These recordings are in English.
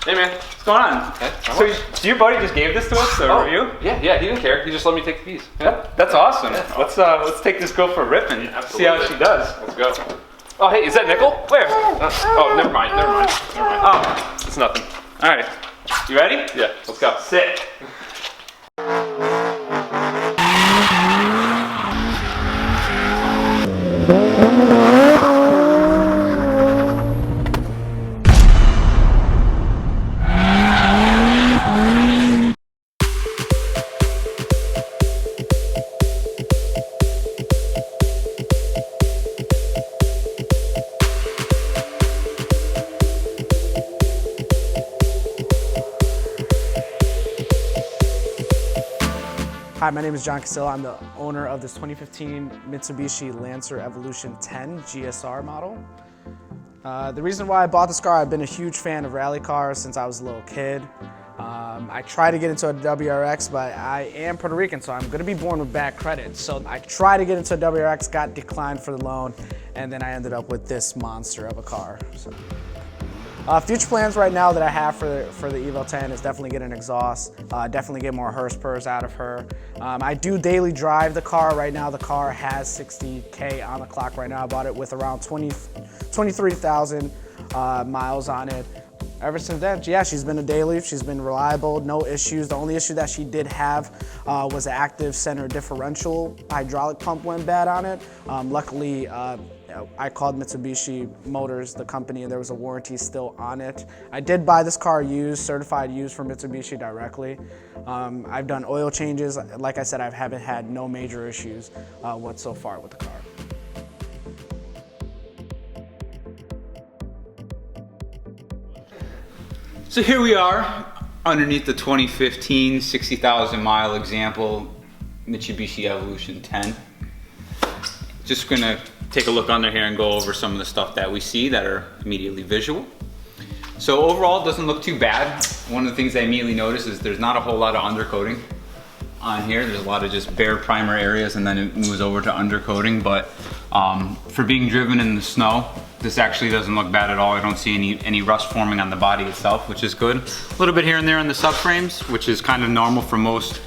Hey man, what's going on? Okay, So your buddy just gave this to us, the review? Yeah, he didn't care. He just let me take the keys. That's awesome. Yeah. Let's take this girl for a rip and see how she does. Let's go. Oh, hey, is that nickel? Where? Oh, never mind. Oh, It's nothing. all right. You ready? Yeah, let's go. Sit. Hi, my name is John Casilla. I'm the owner of this 2015 Mitsubishi Lancer Evolution 10 GSR model. The reason why I bought this car, I've been a huge fan of rally cars since I was a little kid. I tried to get into a WRX, but I am Puerto Rican, so I'm going to be born with bad credit. So I tried to get into a WRX, got declined for the loan, and then I ended up with this monster of a car. So. Future plans right now that I have for the Evo 10 is definitely get an exhaust, definitely get more horsepower out of her. I do daily drive the car. Right now the car has 60K on the clock right now. I bought it with around 23,000 miles on it. Ever since then, yeah, she's been a daily, she's been reliable, no issues. The only issue that she did have was an active center differential. Hydraulic pump went bad on it. Luckily, I called Mitsubishi Motors, the company, and there was a warranty still on it. I did buy this car used, certified used from Mitsubishi directly. I've done oil changes. Like I said, I haven't had no major issues so far with the car. So here we are underneath the 2015 60,000 mile example Mitsubishi Evolution 10. Just gonna take a look under here and go over some of the stuff that we see that are immediately visual. So overall, it doesn't look too bad. One of the things I immediately notice is there's not a whole lot of undercoating on here. There's a lot of just bare primer areas and then it moves over to undercoating. But for being driven in the snow, this actually doesn't look bad at all. I don't see any rust forming on the body itself, which is good. A little bit here and there on the subframes, which is kind of normal for most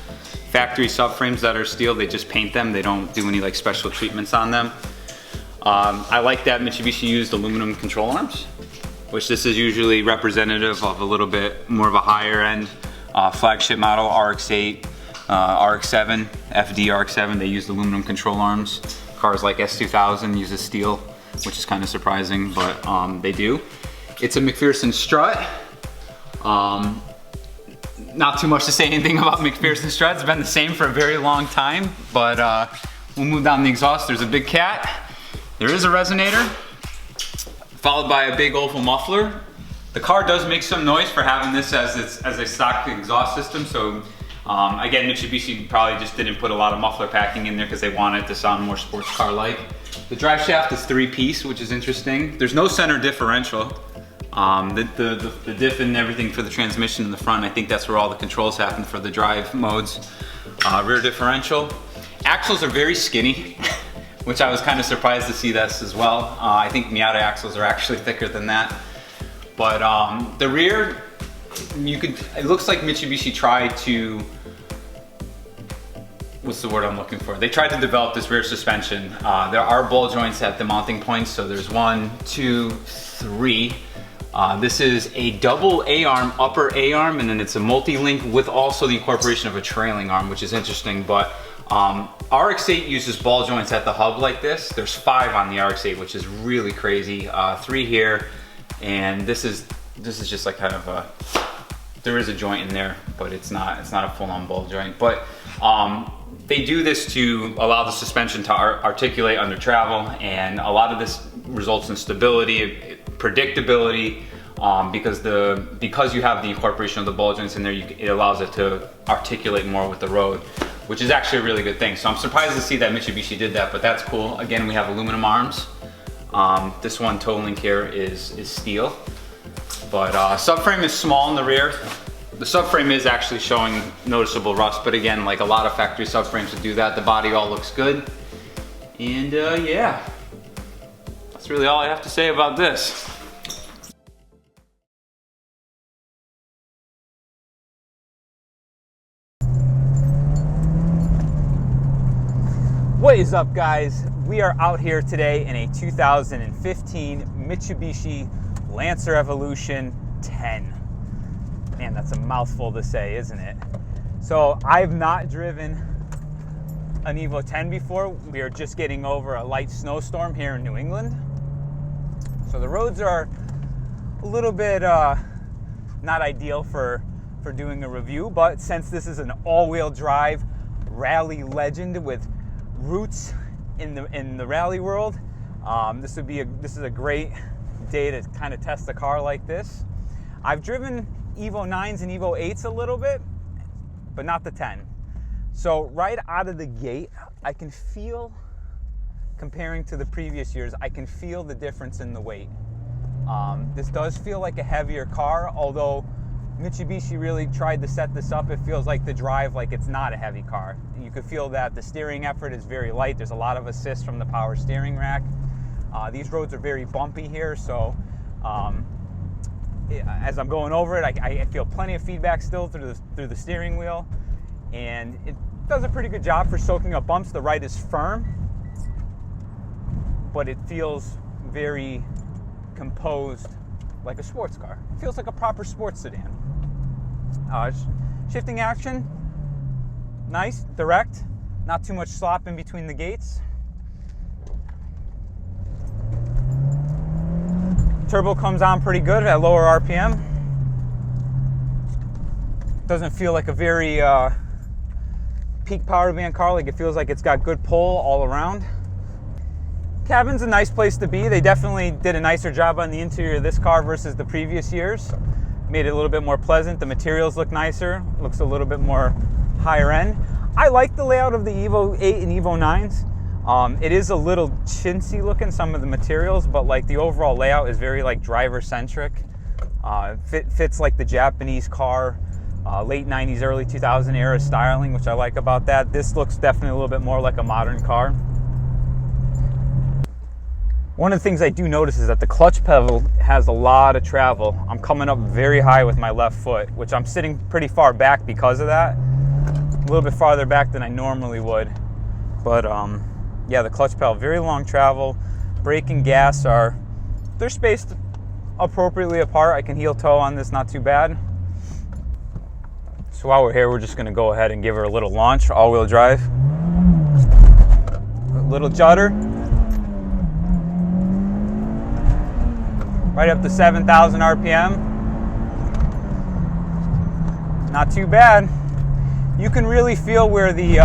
factory subframes that are steel. They just paint them. They don't do any like special treatments on them. I like that Mitsubishi used aluminum control arms, which this is usually representative of a little bit more of a higher end flagship model, RX-8, RX-7, FD RX-7, they used aluminum control arms. Cars like S2000 uses steel, which is kind of surprising, but they do. It's a McPherson strut. Not too much to say anything about McPherson strut. It's been the same for a very long time, but we'll move down the exhaust. There's a big cat. There is a resonator, followed by a big oval muffler. The car does make some noise for having this as a stock exhaust system. So again, Mitsubishi probably just didn't put a lot of muffler packing in there because they wanted it to sound more sports car-like. The drive shaft is 3-piece, which is interesting. There's no center differential. The diff and everything for the transmission in the front, I think that's where all the controls happen for the drive modes. Rear differential. Axles are very skinny, which I was kind of surprised to see this as well. I think Miata axles are actually thicker than that. But the rear, it looks like Mitsubishi tried to, what's the word I'm looking for? They tried to develop this rear suspension. There are ball joints at the mounting points, so there's 1, 2, 3. This is a double A-arm, upper A-arm, and then it's a multi-link with also the incorporation of a trailing arm, which is interesting. But RX-8 uses ball joints at the hub like this. There's 5 on the RX-8, which is really crazy. 3 here, and this is just like kind of a, there is a joint in there, but it's not a full-on ball joint. But they do this to allow the suspension to articulate under travel, and a lot of this results in stability, predictability, because you have the incorporation of the ball joints in there, it allows it to articulate more with the road, which is actually a really good thing. So I'm surprised to see that Mitsubishi did that, but that's cool. Again, we have aluminum arms. This one toe link here is steel, but subframe is small in the rear. The subframe is actually showing noticeable rust, but again, like a lot of factory subframes would do that. The body all looks good. And yeah, that's really all I have to say about this. What is up, guys? We are out here today in a 2015 Mitsubishi Lancer Evolution 10. Man, that's a mouthful to say, isn't it? So I've not driven an Evo 10 before. We are just getting over a light snowstorm here in New England. So the roads are a little bit not ideal for doing a review, but since this is an all-wheel drive rally legend with roots in the rally world, this is a great day to kind of test a car like this. I've driven Evo 9s and Evo 8s a little bit, but not the 10. So right out of the gate, I can feel, comparing to the previous years, I can feel the difference in the weight. This does feel like a heavier car, although Mitsubishi really tried to set this up. It feels like the drive like it's not a heavy car. You could feel that the steering effort is very light. There's a lot of assist from the power steering rack. These roads are very bumpy here, so as I'm going over it, I feel plenty of feedback still through the steering wheel, and it does a pretty good job for soaking up bumps. The right is firm, but it feels very composed, like a sports car. It feels like a proper sports sedan. Shifting action, nice, direct, not too much slop in between the gates. Turbo comes on pretty good at lower RPM. Doesn't feel like a very peak power band car. Like, it feels like it's got good pull all around. Cabin's a nice place to be. They definitely did a nicer job on the interior of this car versus the previous years. Made it a little bit more pleasant. The materials look nicer. Looks a little bit more higher end. I like the layout of the Evo 8 and Evo 9s. It is a little chintzy looking, some of the materials, but like the overall layout is very like driver centric. Fits like the Japanese car, late 90s, early 2000 era styling, which I like about that. This looks definitely a little bit more like a modern car. One of the things I do notice is that the clutch pedal has a lot of travel. I'm coming up very high with my left foot, which I'm sitting pretty far back because of that. A little bit farther back than I normally would. But yeah, the clutch pedal, very long travel. Brake and gas they're spaced appropriately apart. I can heel toe on this, not too bad. So while we're here, we're just gonna go ahead and give her a little launch, all-wheel drive. A little judder. Right up to 7,000 RPM. Not too bad. You can really feel where the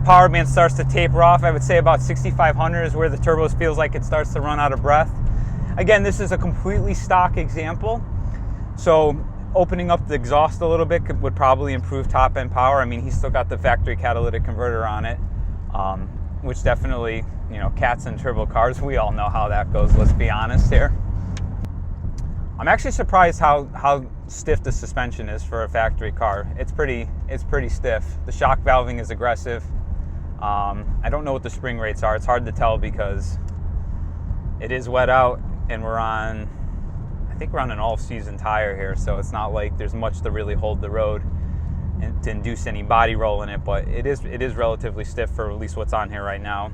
power band starts to taper off. I would say about 6,500 is where the turbo feels like it starts to run out of breath. Again, this is a completely stock example, so opening up the exhaust a little bit would probably improve top end power. I mean, he's still got the factory catalytic converter on it, which definitely, you know, cats and turbo cars, we all know how that goes, let's be honest here. I'm actually surprised how stiff the suspension is for a factory car. It's pretty stiff. The shock valving is aggressive. I don't know what the spring rates are. It's hard to tell because it is wet out and I think we're on an all-season tire here, so it's not like there's much to really hold the road and to induce any body roll in it, but it is relatively stiff for at least what's on here right now.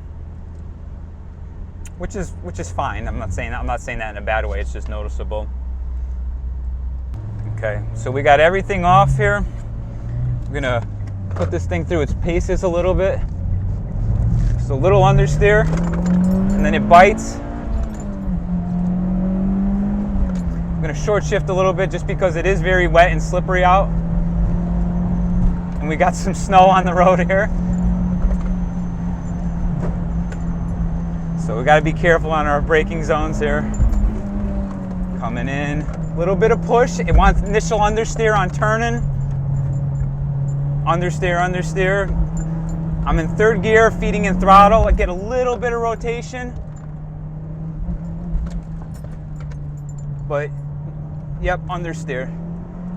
Which is fine. I'm not saying that in a bad way. It's just noticeable. Okay, so we got everything off here. We're gonna put this thing through its paces a little bit. Just a little understeer, and then it bites. I'm gonna short shift a little bit just because it is very wet and slippery out, and we got some snow on the road here. So we got to be careful on our braking zones here. Coming in, a little bit of push. It wants initial understeer on turning. Understeer. I'm in third gear, feeding in throttle. I get a little bit of rotation. But, yep, understeer,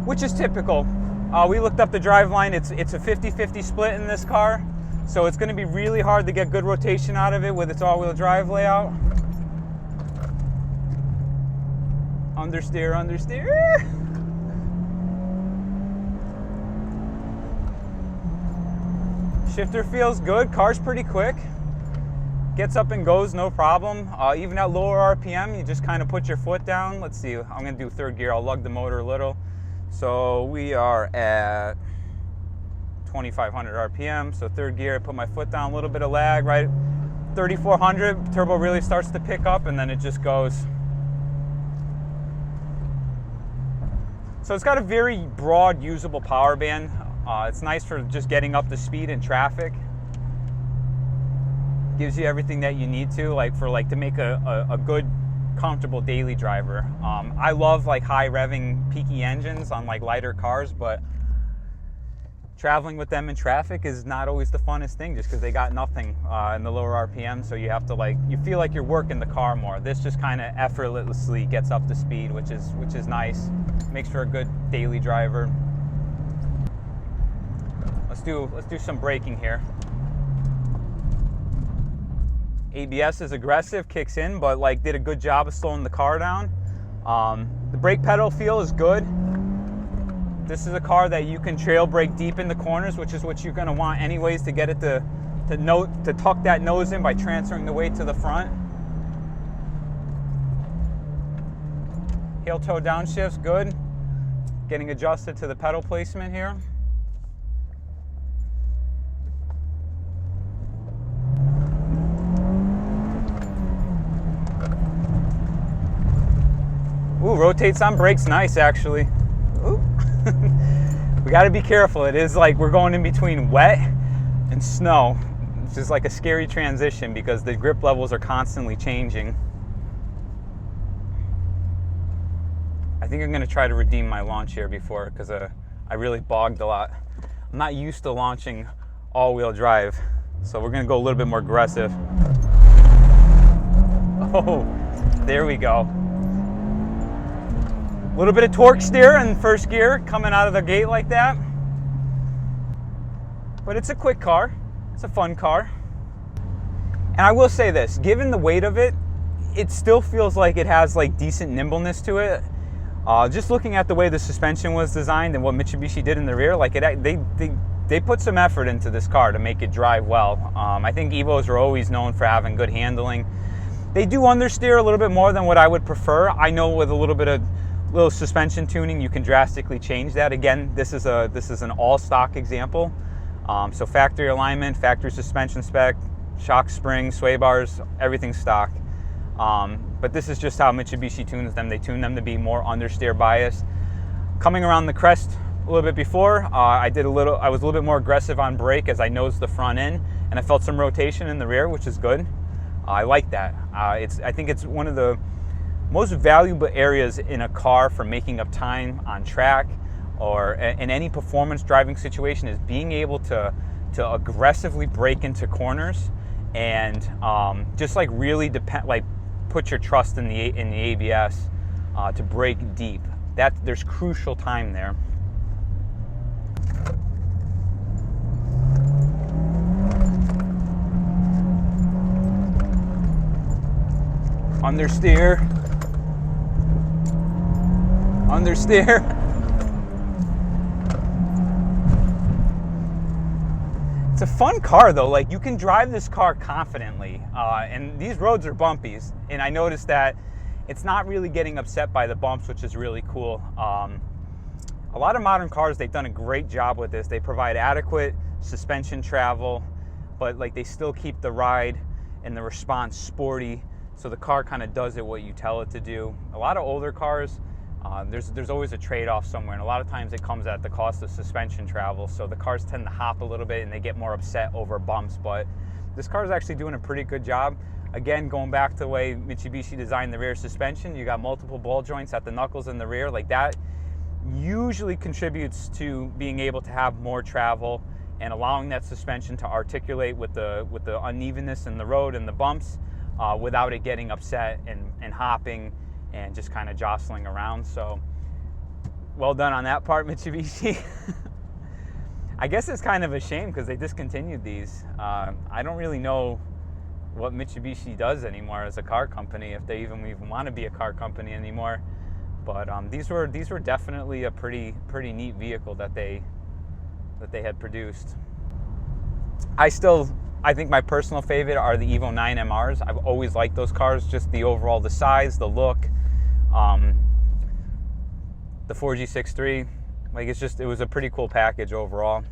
which is typical. We looked up the driveline. It's a 50-50 split in this car. So it's going to be really hard to get good rotation out of it with its all-wheel drive layout. Understeer. Shifter feels good. Car's pretty quick. Gets up and goes, no problem. Even at lower RPM, you just kind of put your foot down. Let's see, I'm gonna do third gear. I'll lug the motor a little. So we are at 2,500 RPM. So third gear, I put my foot down, a little bit of lag, right? 3,400, turbo really starts to pick up and then it just goes. So it's got a very broad usable power band. It's nice for just getting up to speed in traffic. Gives you everything that you need to, to make a good, comfortable daily driver. I love like high revving, peaky engines on like lighter cars, but traveling with them in traffic is not always the funnest thing, just because they got nothing in the lower RPM. So you have to you feel like you're working the car more. This just kind of effortlessly gets up to speed, which is nice. Makes for a good daily driver. Let's do some braking here. ABS is aggressive, kicks in, but did a good job of slowing the car down. The brake pedal feel is good. This is a car that you can trail brake deep in the corners, which is what you're going to want anyways to get it to tuck that nose in by transferring the weight to the front. Heel toe downshift's good. Getting adjusted to the pedal placement here. Ooh, rotates on brakes, nice actually. Ooh. We got to be careful. It is like we're going in between wet and snow, which is like a scary transition because the grip levels are constantly changing. I think I'm going to try to redeem my launch here before, because I really bogged a lot. I'm not used to launching all-wheel drive, so we're going to go a little bit more aggressive. Oh, there we go. A little bit of torque steer in first gear coming out of the gate like that. But it's a quick car. It's a fun car. And I will say this, given the weight of it, it still feels like it has decent nimbleness to it. Just looking at the way the suspension was designed and what Mitsubishi did in the rear, they put some effort into this car to make it drive well. I think Evos are always known for having good handling. They do understeer a little bit more than what I would prefer. I know with a little suspension tuning, you can drastically change that. Again, this is an all stock example. So factory alignment, factory suspension spec, shock springs, sway bars, everything's stock. But this is just how Mitsubishi tunes them. They tune them to be more understeer biased. Coming around the crest a little bit before, I was a little bit more aggressive on brake as I nosed the front end, and I felt some rotation in the rear, which is good. I like that. I think it's one of the most valuable areas in a car for making up time on track or in any performance driving situation is being able to aggressively brake into corners and just really put your trust in the ABS to brake deep. There's crucial time there. Understeer. Understeer. It's a fun car though. You can drive this car confidently, and these roads are bumpy. And I noticed that it's not really getting upset by the bumps, which is really cool. A lot of modern cars, they've done a great job with this. They provide adequate suspension travel, but they still keep the ride and the response sporty. So the car kind of does it what you tell it to do. A lot of older cars, there's always a trade-off somewhere, and a lot of times it comes at the cost of suspension travel. So the cars tend to hop a little bit and they get more upset over bumps, but this car is actually doing a pretty good job. Again, going back to the way Mitsubishi designed the rear suspension, you got multiple ball joints at the knuckles in the rear. That usually contributes to being able to have more travel and allowing that suspension to articulate with the unevenness in the road and the bumps without it getting upset and hopping and just kind of jostling around. So well done on that part, Mitsubishi. I guess it's kind of a shame because they discontinued these. I don't really know what Mitsubishi does anymore as a car company, if they even want to be a car company anymore. But these were definitely a pretty neat vehicle that they had produced. I think my personal favorite are the Evo 9 MRs. I've always liked those cars, just the overall, the size, the look, the 4G63. Like, it was a pretty cool package overall.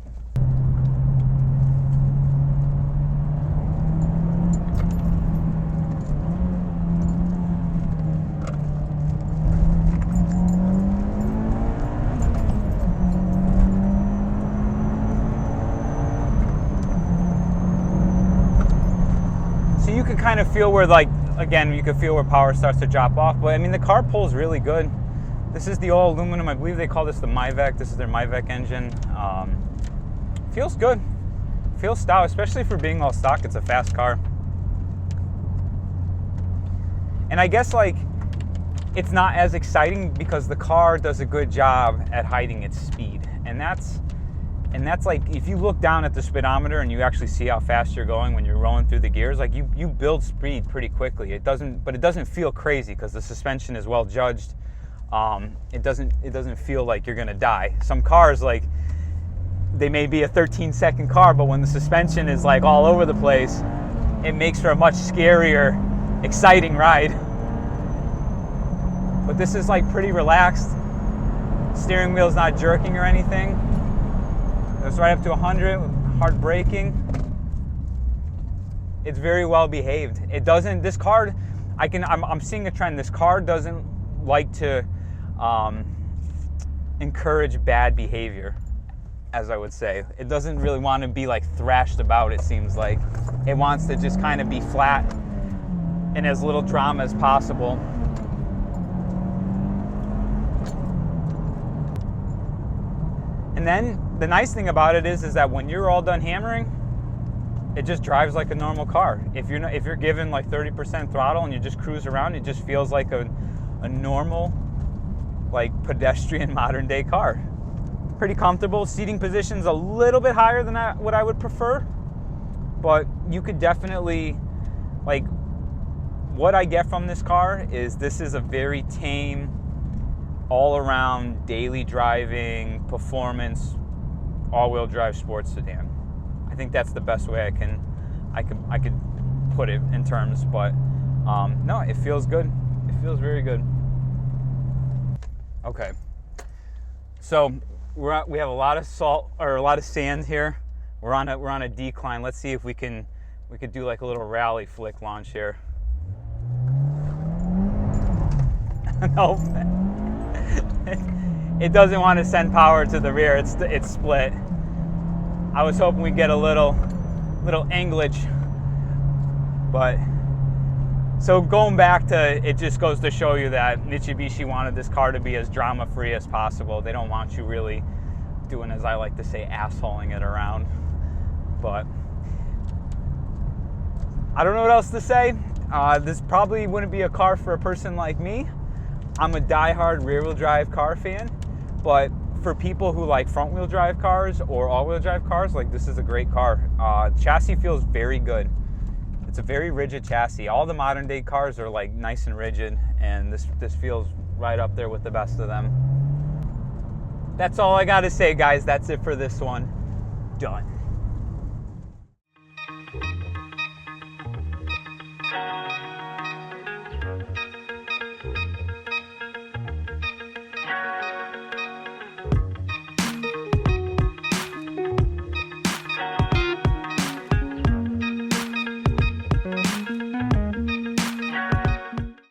So you could kind of feel where, like, again, you could feel where power starts to drop off, but I mean, the car pulls really good. This is the all aluminum. I believe they call this the Myvec. This is their Myvec engine. Feels good. Feels stout, especially for being all stock. It's a fast car. And I guess, like, it's not as exciting because the car does a good job at hiding its speed. And that's like, if you look down at the speedometer and you actually see how fast you're going when you're rolling through the gears, like, you build speed pretty quickly. But it doesn't feel crazy because the suspension is well judged. It doesn't feel like you're gonna die. Some cars, like, they may be a 13-second car, but when the suspension is like all over the place, it makes for a much scarier, exciting ride. But this is like pretty relaxed. Steering wheel's not jerking or anything. It's right up to 100, hard braking. It's very well behaved. It doesn't, this car, I'm seeing a trend. This car doesn't like to encourage bad behavior, as I would say. It doesn't really want to be like thrashed about, it seems like. It wants to just kind of be flat and as little drama as possible. And then the nice thing about it is that when you're all done hammering, it just drives like a normal car. If you're given like 30% throttle and you just cruise around, it just feels like a normal, like, pedestrian modern day car. Pretty comfortable. Seating position's a little bit higher than what I would prefer, but you could definitely, like, what I get from this car is this is a very tame, all around daily driving, performance, all-wheel drive sports sedan. I think that's the best way I could put it in terms, but no, it feels good. It feels very good. Okay, so we have a lot of salt, or a lot of sand here. We're on a decline. Let's see if we could do like a little rally flick launch here. Nope. It doesn't want to send power to the rear. It's split. I was hoping we'd get a little anglage, but so going back to, it just goes to show you that Mitsubishi wanted this car to be as drama-free as possible. They don't want you really doing, as I like to say, assholing it around. But I don't know what else to say. This probably wouldn't be a car for a person like me. I'm a diehard rear-wheel drive car fan, but for people who like front-wheel drive cars or all-wheel drive cars, like, this is a great car. Chassis feels very good. It's a very rigid chassis. All the modern day cars are like nice and rigid, and this feels right up there with the best of them. That's all I gotta say, guys. That's it for this one. Done.